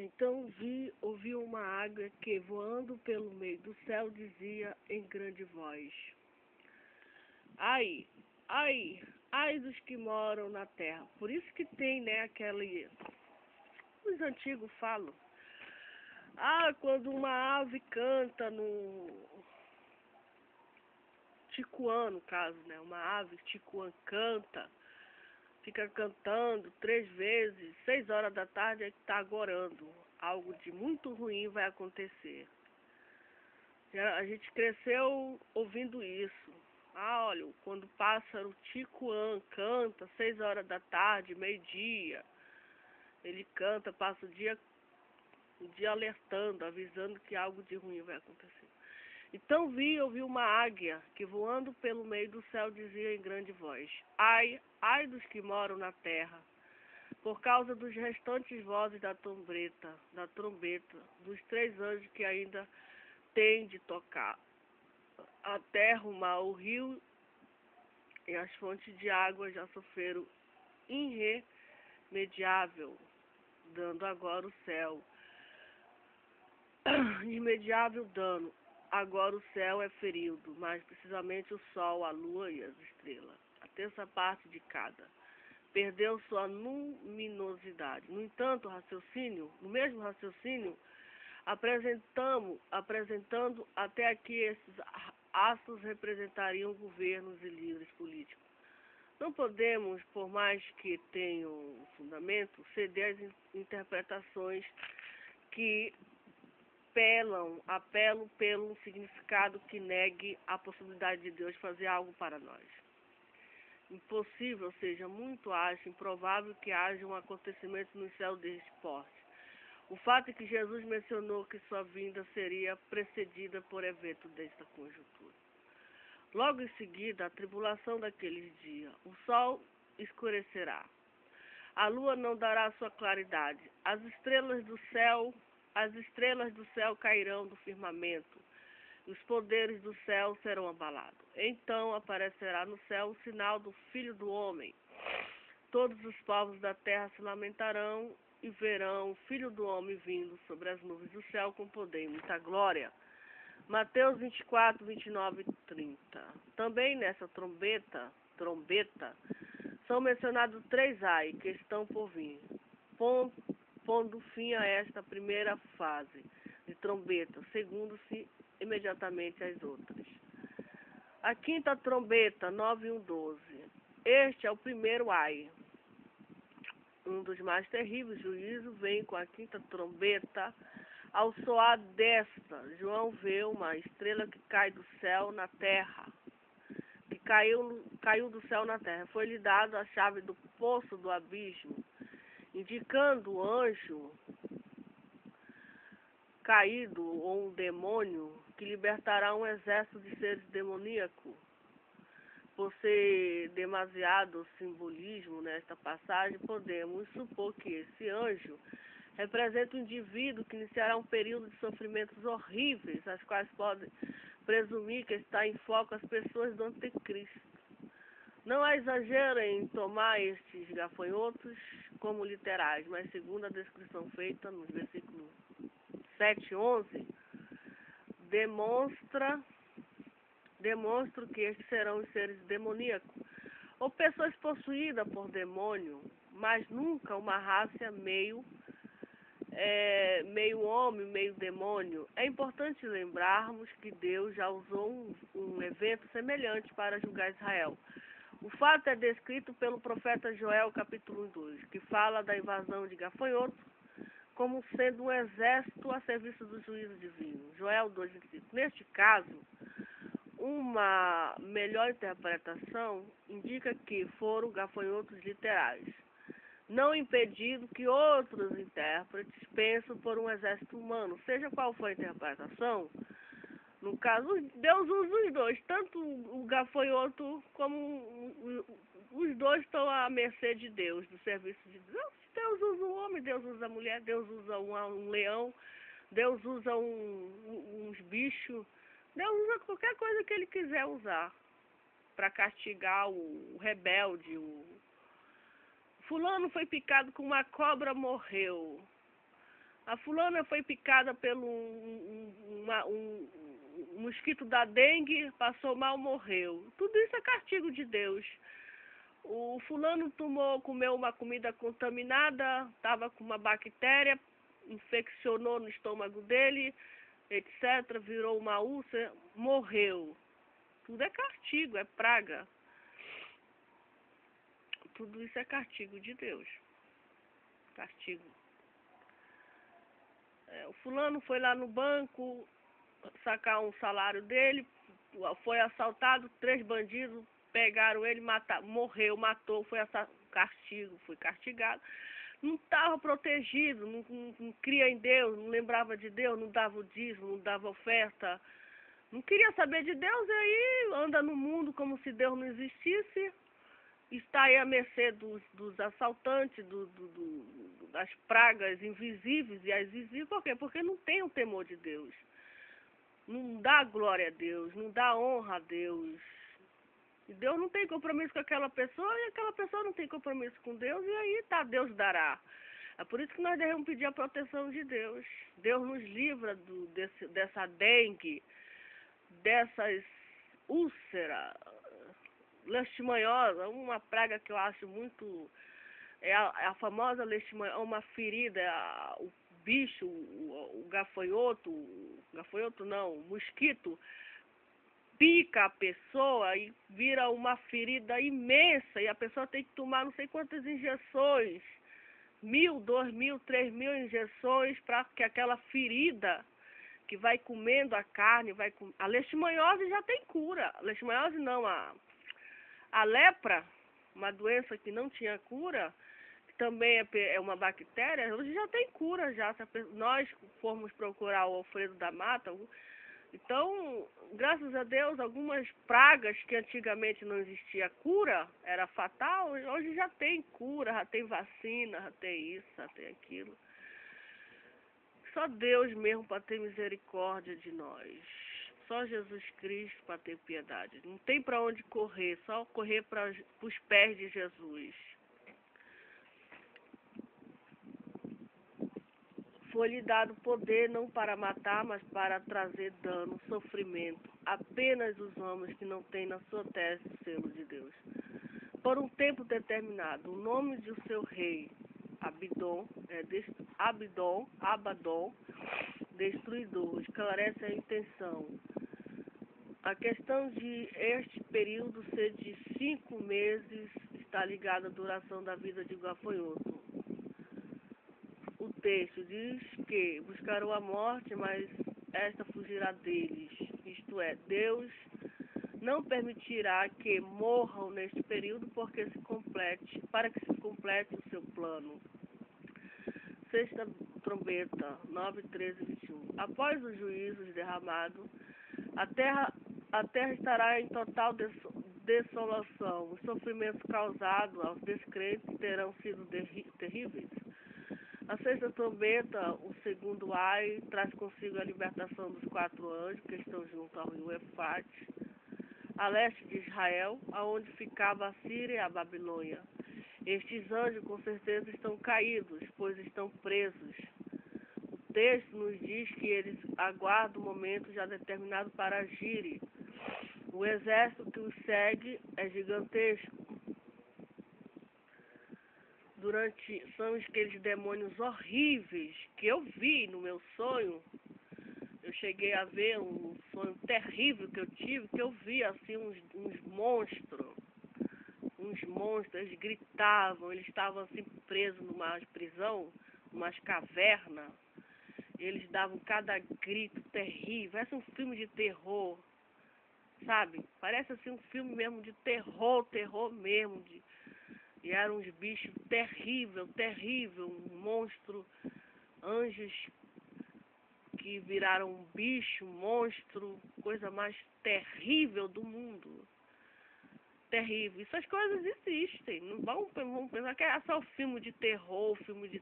Então ouvi uma águia que, voando pelo meio do céu, dizia em grande voz: Ai, ai, ai dos que moram na terra. Por isso que tem, né, os antigos falam. Quando uma ave canta no ticuã, no caso, né, uma ave ticuã canta, fica cantando 3 vezes, 6 horas da tarde é que está agorando. Algo de muito ruim vai acontecer. A gente cresceu ouvindo isso. Olha, quando o pássaro ticuã canta, 6 horas da tarde, meio-dia, ele canta, passa o dia alertando, avisando que algo de ruim vai acontecer. Então ouvi uma águia que, voando pelo meio do céu, dizia em grande voz: Ai, ai dos que moram na terra, por causa dos restantes vozes da trombeta, dos 3 anjos que ainda têm de tocar. A terra, o mar, o rio e as fontes de água já sofreram irremediável, dando agora o céu. Irremediável dano. Agora o céu é ferido, mais precisamente o sol, a lua e as estrelas. A terça parte de cada perdeu sua luminosidade. No entanto, no mesmo raciocínio, apresentando até aqui esses astros representariam governos e líderes políticos. Não podemos, por mais que tenham fundamento, ceder às interpretações que apelam pelo significado que negue a possibilidade de Deus fazer algo para nós. Impossível, ou seja, muito acho improvável que haja um acontecimento no céu deste porte. O fato é que Jesus mencionou que sua vinda seria precedida por evento desta conjuntura. Logo em seguida, a tribulação daqueles dias, o sol escurecerá, a lua não dará sua claridade, as estrelas do céu cairão do firmamento, e os poderes do céu serão abalados. Então aparecerá no céu o sinal do Filho do Homem. Todos os povos da terra se lamentarão e verão o Filho do Homem vindo sobre as nuvens do céu com poder e muita glória. Mateus 24, 29 e 30. Também nessa trombeta, são mencionados 3 ai que estão por vir, pondo fim a esta primeira fase de trombeta, segundo-se imediatamente as outras. A quinta trombeta, 9:1-12. Este é o primeiro ai. Um dos mais terríveis juízos vem com a quinta trombeta. Ao soar desta, João vê uma estrela que cai do céu na terra. Que caiu do céu na terra. Foi-lhe dado a chave do poço do abismo, indicando o anjo caído ou um demônio que libertará um exército de seres demoníacos. Por ser demasiado simbolismo nesta passagem, podemos supor que esse anjo representa um indivíduo que iniciará um período de sofrimentos horríveis, as quais podem presumir que está em foco as pessoas do anticristo. Não há exagero em tomar estes gafanhotos como literais, mas segundo a descrição feita nos versículos 7 e 11, demonstro que estes serão os seres demoníacos, ou pessoas possuídas por demônio, mas nunca uma raça meio homem, meio demônio. É importante lembrarmos que Deus já usou um evento semelhante para julgar Israel. O fato é descrito pelo profeta Joel, capítulo 2, que fala da invasão de gafanhotos como sendo um exército a serviço do juízo divino. Joel 2:25. Neste caso, uma melhor interpretação indica que foram gafanhotos literais, não impedindo que outros intérpretes pensem por um exército humano. Seja qual for a interpretação, no caso, Deus usa os dois, tanto o gafanhoto como os dois estão à mercê de Deus, do serviço de Deus. Deus usa o homem, Deus usa a mulher, Deus usa um leão, Deus usa uns bichos, Deus usa qualquer coisa que ele quiser usar para castigar o rebelde. Fulano foi picado com uma cobra, morreu. A fulana foi picada pelo um mosquito da dengue, passou mal, morreu. Tudo isso é castigo de Deus. O fulano comeu uma comida contaminada, estava com uma bactéria, infeccionou no estômago dele, etc., virou uma úlcera, morreu. Tudo é castigo, é praga. Tudo isso é castigo de Deus. Castigo. O fulano foi lá no banco sacar um salário dele, foi assaltado, 3 bandidos pegaram ele, mataram, morreu, matou, foi castigo, foi castigado. Não estava protegido, não cria em Deus, não lembrava de Deus, não dava o dízimo, não dava oferta, não queria saber de Deus, e aí anda no mundo como se Deus não existisse, está aí à mercê dos assaltantes, das pragas invisíveis e as visíveis. Por quê? Porque não tem o temor de Deus, não dá glória a Deus, não dá honra a Deus. E Deus não tem compromisso com aquela pessoa e aquela pessoa não tem compromisso com Deus, e aí tá, Deus dará. É por isso que nós devemos pedir a proteção de Deus. Deus nos livra dessa dengue, dessas úlceras, leishmaniose, uma praga que eu acho muito... É a famosa leishmaniose, uma ferida, o bicho, o gafanhoto não, o mosquito, pica a pessoa e vira uma ferida imensa e a pessoa tem que tomar não sei quantas injeções, 1.000, 2.000, 3.000 injeções para que aquela ferida que vai comendo a carne, a leishmaniose já tem cura. A leishmaniose não, a lepra, uma doença que não tinha cura, que também é uma bactéria, hoje já tem cura já. Se nós formos procurar o Alfredo da Mata, então, graças a Deus, algumas pragas que antigamente não existia cura, era fatal, hoje já tem cura, já tem vacina, já tem isso, já tem aquilo. Só Deus mesmo para ter misericórdia de nós. Só Jesus Cristo para ter piedade. Não tem para onde correr, só correr para os pés de Jesus. Foi-lhe dado poder não para matar, mas para trazer dano, sofrimento. Apenas os homens que não têm na sua testa o selo de Deus. Por um tempo determinado, o nome de seu rei, Abaddon, destruidor, esclarece a intenção. A questão de este período ser de 5 meses está ligada à duração da vida de gafanhoto. O texto diz que buscarão a morte, mas esta fugirá deles. Isto é, Deus não permitirá que morram neste período para que se complete o seu plano. Sexta trombeta, 9, 13, 21. Após os juízos derramados, a terra estará em total desolação. Os sofrimentos causados aos descrentes terão sido terríveis. A sexta trombeta, o segundo ai, traz consigo a libertação dos 4 anjos que estão junto ao rio Eufrates, a leste de Israel, aonde ficava a Síria e a Babilônia. Estes anjos com certeza estão caídos, pois estão presos. O texto nos diz que eles aguardam o momento já determinado para agirem. O exército que os segue é gigantesco. São aqueles demônios horríveis que eu vi no meu sonho. Eu cheguei a ver um sonho terrível que eu tive, que eu vi assim uns monstros. Eles gritavam, eles estavam assim presos numa prisão, umas cavernas. Eles davam cada grito terrível, parece um filme de terror, sabe? Parece assim um filme mesmo de terror mesmo, e eram uns bichos terrível, um monstro, anjos que viraram um bicho, monstro, coisa mais terrível do mundo. Terrível. Essas coisas existem. Não vamos pensar que é só filme de terror. O filme de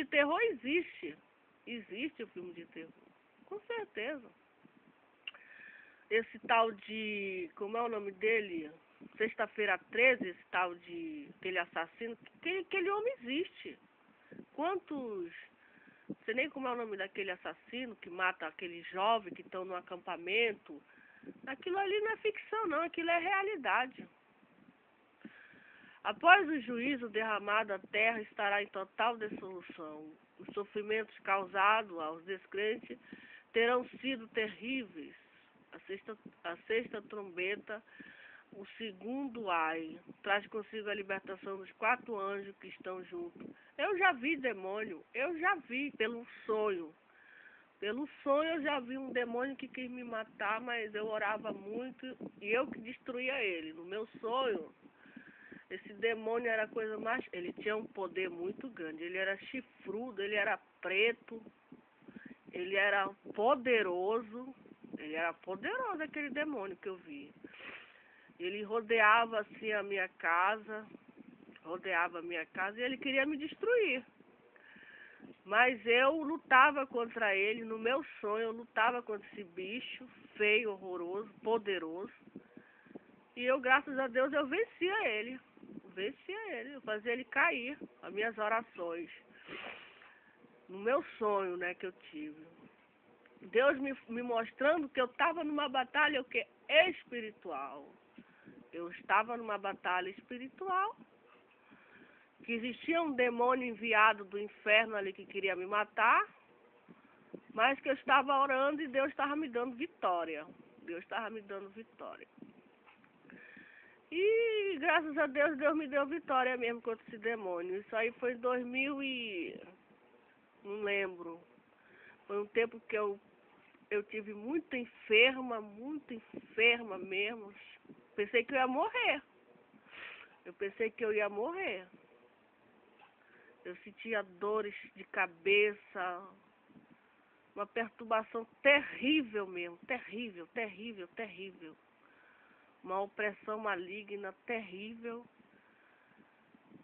terror existe. Existe o filme de terror. Com certeza. Esse tal de... Como é o nome dele? Sexta-feira 13, esse tal de... Aquele assassino. Aquele homem existe. Quantos... Não sei nem como é o nome daquele assassino que mata aquele jovem que estão no acampamento. Aquilo ali não é ficção, não. Aquilo é realidade. Após o juízo derramado, a terra estará em total dissolução. Os sofrimentos causados aos descrentes terão sido terríveis. A sexta trombeta, o segundo ai, traz consigo a libertação dos 4 anjos que estão juntos. Eu já vi demônio, eu já vi pelo sonho. Pelo sonho eu já vi um demônio que quis me matar, mas eu orava muito e eu que destruía ele. No meu sonho, esse demônio era a coisa mais... Ele tinha um poder muito grande, ele era chifrudo, ele era preto, ele era poderoso. Ele era poderoso, aquele demônio que eu vi. Ele rodeava assim a minha casa, e ele queria me destruir. Mas eu lutava contra ele, no meu sonho eu lutava contra esse bicho feio, horroroso, poderoso. E eu, graças a Deus, eu vencia ele. Eu fazia ele cair, as minhas orações. No meu sonho, né, que eu tive. Deus me mostrando que eu estava numa batalha espiritual. Eu estava numa batalha espiritual, que existia um demônio enviado do inferno ali que queria me matar, mas que eu estava orando e Deus estava me dando vitória. E graças a Deus, Deus me deu vitória mesmo contra esse demônio. Isso aí foi em 2000 e... não lembro. Foi um tempo que eu tive muito enferma mesmo. Pensei que eu ia morrer. Eu sentia dores de cabeça, uma perturbação terrível mesmo, terrível. Uma opressão maligna terrível.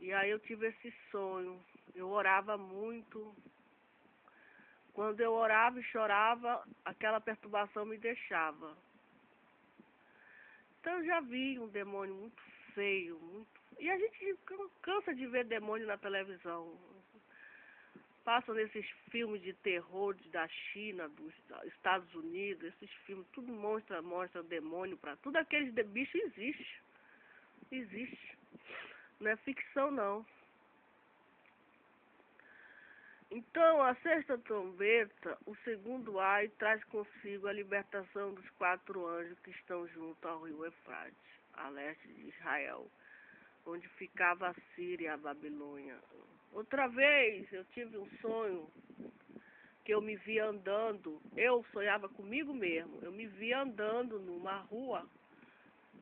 E aí eu tive esse sonho. Eu orava muito. Quando eu orava e chorava, aquela perturbação me deixava. Então eu já vi um demônio muito feio, E a gente cansa de ver demônio na televisão. Passam nesses filmes de terror da China, dos Estados Unidos, esses filmes, tudo mostra demônio para tudo. Aqueles bichos existe. Não é ficção, não. Então, a sexta trombeta, o segundo ai, traz consigo a libertação dos 4 anjos que estão junto ao rio Eufrates, a leste de Israel, onde ficava a Síria e a Babilônia. Outra vez, eu tive um sonho que eu me via andando, eu sonhava comigo mesmo, eu me via andando numa rua,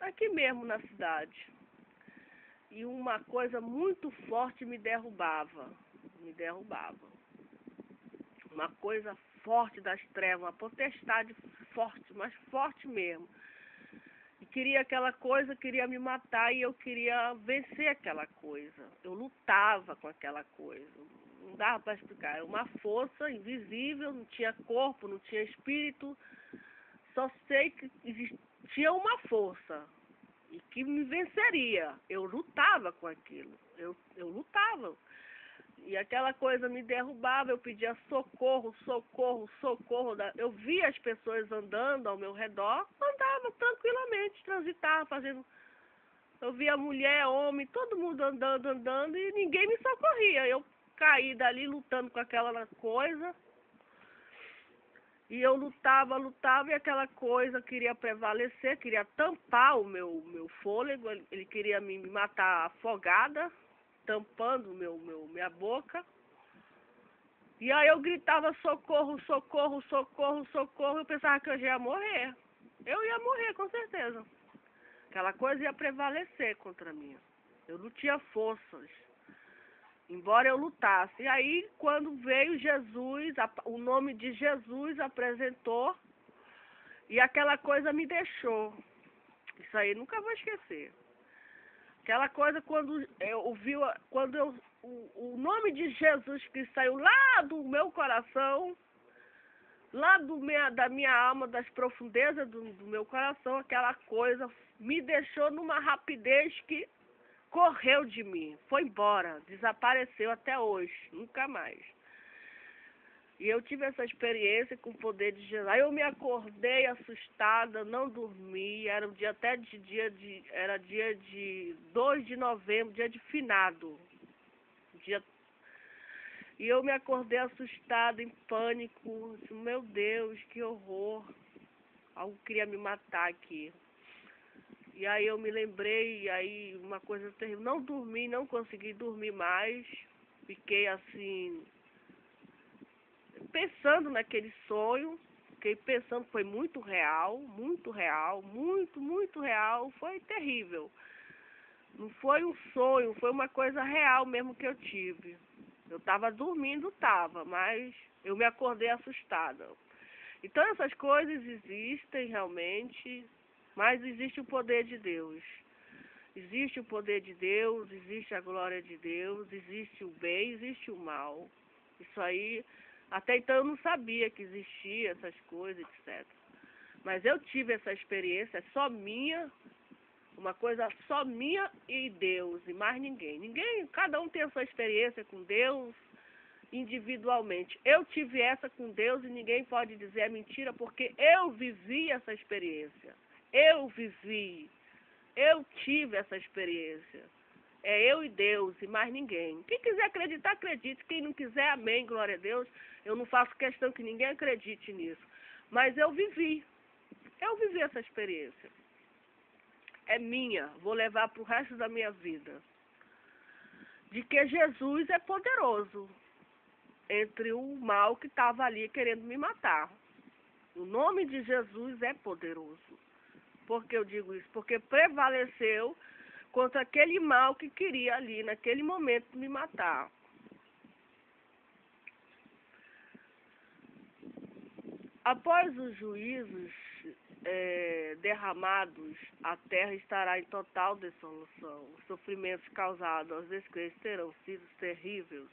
aqui mesmo na cidade, e uma coisa muito forte me derrubava. Uma coisa forte das trevas, uma potestade forte, mas forte mesmo. E queria me matar e eu queria vencer aquela coisa. Eu lutava com aquela coisa. Não dava para explicar. Era uma força invisível, não tinha corpo, não tinha espírito. Só sei que existia uma força e que me venceria. Eu lutava com aquilo. Eu lutava. E aquela coisa me derrubava, eu pedia socorro. Eu via as pessoas andando ao meu redor, andava tranquilamente, transitava, fazendo... Eu via mulher, homem, todo mundo andando e ninguém me socorria. Eu caí dali lutando com aquela coisa. E eu lutava e aquela coisa queria prevalecer, queria tampar o meu fôlego, ele queria me matar afogada, tampando minha boca. E aí eu gritava socorro, eu pensava que eu já ia morrer. Eu ia morrer, com certeza. Aquela coisa ia prevalecer contra mim. Eu não tinha forças, embora eu lutasse. E aí, quando veio Jesus, o nome de Jesus apresentou, e aquela coisa me deixou. Isso aí nunca vou esquecer. Aquela coisa quando o nome de Jesus que saiu lá do meu coração, lá da minha alma, das profundezas do meu coração, aquela coisa me deixou numa rapidez que correu de mim, foi embora, desapareceu até hoje, nunca mais. E eu tive essa experiência com o poder de Jesus. Aí eu me acordei assustada, não dormi, era um dia era dia de 2 de novembro, dia de finado. E eu me acordei assustada, em pânico, disse, meu Deus, que horror, algo queria me matar aqui. E aí eu me lembrei, e aí uma coisa terrível, não dormi, não consegui dormir mais, fiquei assim, pensando naquele sonho, fiquei pensando, foi muito real, muito real, foi terrível. Não foi um sonho, foi uma coisa real mesmo que eu tive. Eu estava dormindo, mas eu me acordei assustada. Então essas coisas existem realmente, mas existe o poder de Deus. Existe o poder de Deus, existe a glória de Deus, existe o bem, existe o mal. Isso aí, até então eu não sabia que existia essas coisas, etc. Mas eu tive essa experiência, só minha, uma coisa só minha e Deus, e mais ninguém. Cada um tem a sua experiência com Deus individualmente. Eu tive essa com Deus e ninguém pode dizer é mentira, porque eu vivi essa experiência. Eu tive essa experiência. É eu e Deus e mais ninguém. Quem quiser acreditar, acredite. Quem não quiser, amém, glória a Deus. Eu não faço questão que ninguém acredite nisso. Mas eu vivi essa experiência. É minha, vou levar para o resto da minha vida. De que Jesus é poderoso entre o mal que estava ali querendo me matar. O nome de Jesus é poderoso. Por que eu digo isso? Porque prevaleceu contra aquele mal que queria ali, naquele momento, me matar. Após os juízos derramados, a terra estará em total dissolução. Os sofrimentos causados aos descrentes terão sido terríveis.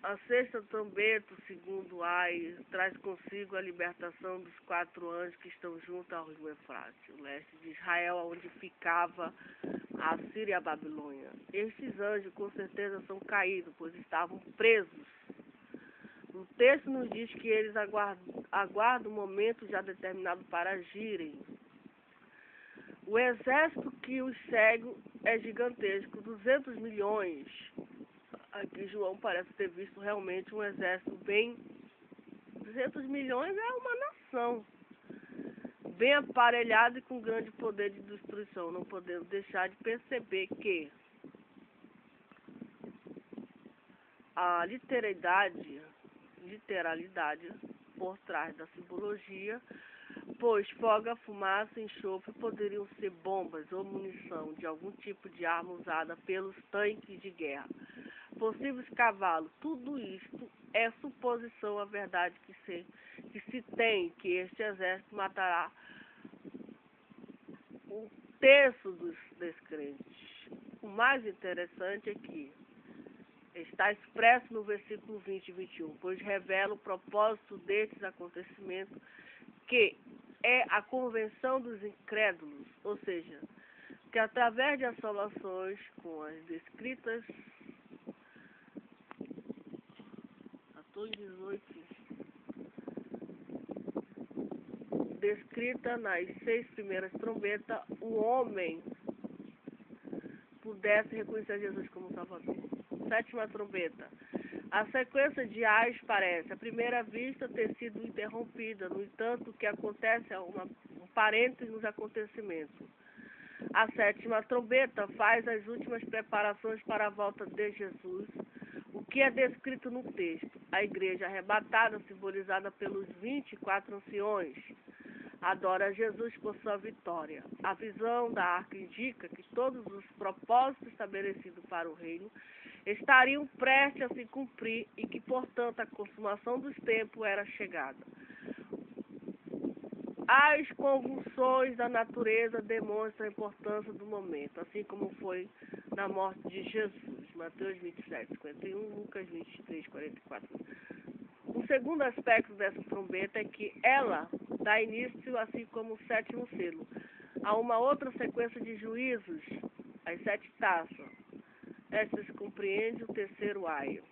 A sexta trombeta, segundo Ai, traz consigo a libertação dos 4 anjos que estão junto ao rio Eufrates, o leste de Israel, onde ficava a Síria e a Babilônia. Estes anjos, com certeza, são caídos, pois estavam presos. O texto nos diz que eles aguardam o momento já determinado para agirem. O exército que os segue é gigantesco, 200 milhões. Aqui João parece ter visto realmente um exército bem... 200 milhões é uma nação. Bem aparelhado e com grande poder de destruição. Não podemos deixar de perceber que a literalidade por trás da simbologia, pois fogo, fumaça, enxofre poderiam ser bombas ou munição de algum tipo de arma usada pelos tanques de guerra. Possíveis cavalos, tudo isto é suposição, a verdade que se tem que este exército matará um terço dos descrentes. O mais interessante é que está expresso no versículo 20 e 21, pois revela o propósito desses acontecimentos, que é a convenção dos incrédulos, ou seja, que através de assolações com as descritas, descrita nas 6 primeiras trombetas, o homem pudesse reconhecer Jesus como Salvador. 7ª trombeta. A sequência de ais parece, à primeira vista, ter sido interrompida. No entanto, o que acontece é um parênteses nos acontecimentos. A 7ª trombeta faz as últimas preparações para a volta de Jesus, o que é descrito no texto. A igreja arrebatada, simbolizada pelos 24 anciões, adora Jesus por sua vitória. A visão da arca indica que todos os propósitos estabelecidos para o reino estariam prestes a se cumprir e que, portanto, a consumação dos tempos era chegada. As convulsões da natureza demonstram a importância do momento, assim como foi na morte de Jesus. Mateus 27, 51, Lucas 23, 44. O segundo aspecto dessa trombeta é que ela dá início, assim como o 7º selo, Há uma outra sequência de juízos, as 7 taças. Esta se compreende o terceiro aio.